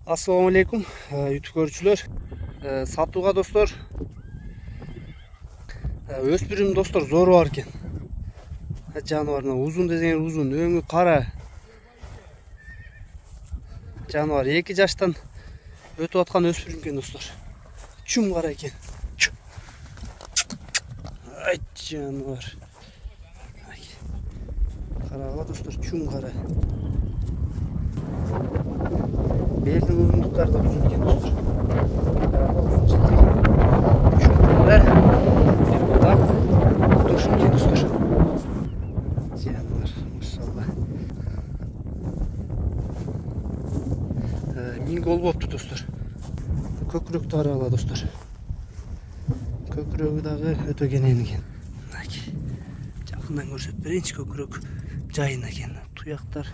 Assalamu alaikum YouTube görүүчүлөр. Сатууга достор. Өспүрүм достор зору бар экен. Жаныбарына узун деген узун, өңү кара. Жаныбар 2 жаштан өтүп аткан өспүрүм экен достор. Чум кара экен. Ай жаныбар. Карагыла достор, чум кара. Belдің uzunluqları da uzun eкен dostlar. Şunlar bir budak kutuşun eкен dostlar. Canlar maşallah. Min gol boptu dostlar. Kökürök tarala dostlar. Kökürögü dağı ötö kenen eкен. Жақындан көрсөтүп берейинчи, көкүрөк жайында экен. Туяктар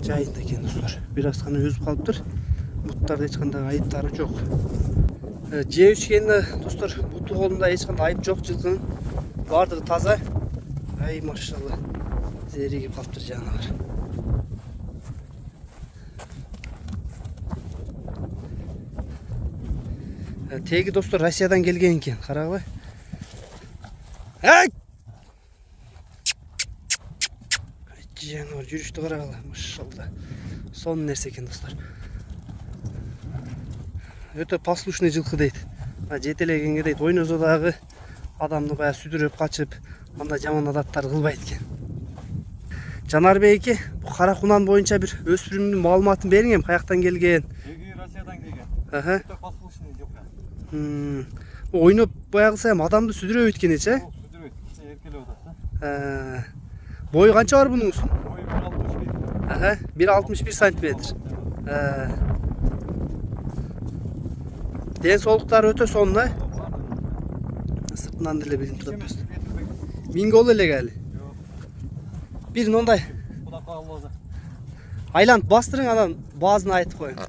жайында экен достор. Biraz гана өзүп калыптыр. Буттарда эч кандай айыптары жок. Жеп ичкенде достор, буту колунда эч кандай айып жок, жылкынын бардыгы таза. Ай машалла. Зеригип калыптыр жаныбар. Теги достор Россиядан келген экен, карагыла. Ай! Жаныбар жүрүштү карагыла, машалла. Сон нерсе экен достор. Өтө послушный жылкы дейт. Жетелегенге дейт, ойносо дагы адамды бая сүдүрөп качып, андай жаман адаттар кылбайт экен. Жанарбек эке, бу кара кунан боюнча бир өспүрүмдүн маалыматын бериңем, каяктан келген? Россиядан келген. Өтө послушный жок. Ойноп баягысы эми адамды сүдүрөбөйт экен-чи? Сүдүрөйт, эркелеп атат. Бою канча бар бунун? Бою 1.61. 1.61 сантиметр. Ден соолуктары өтө сонун, Сыртынан деле билип турат. Миң гол эле кели. Бир мындай. Кудакка албазы. Айланып бастырың, анан баазын айтып коюң.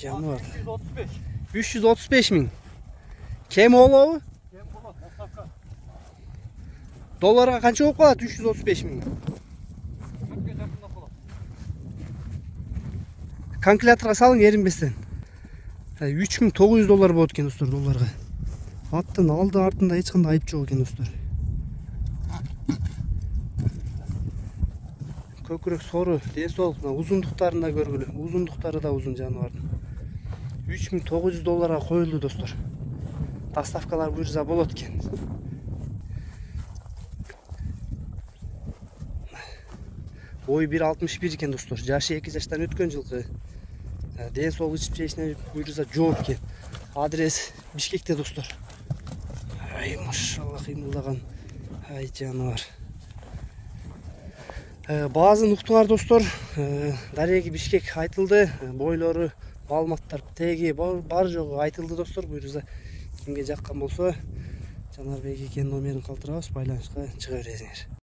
Жаныбар. 335 миң. Кем болобу? Кем болот, доставка. Долларга канча болуп калат 335 миң? Калькуляторга салың эринбестен. 3900 доллар болот экен достор, долларга. Аттын алды артында эч кандай айып жок экен достор. Көкүрөк сору, ден соолук, узундуктарын да көргүлө. Узундуктары да узун жаныбардын. 3900 долларга коюлду достор. Доставкалар буюрса болот экен. Бою 1.61 экен достор. Жашы 2 жаштан өткөн жылкы. Ден соолук ичип жешине буюрса жооп экен. Адрес Бишкекте достор. Ай машалла, кыймылдаган. Ай жаныбар. Баазын уктуңар достор. Дареги Бишкек айтылды. Бойлору, маалыматтар теги бар жогу айтылды достор. Буюрса кимге жаккан болсо Жанарбек экенин номерин калтырабыз, байланышка чыга бересиңер.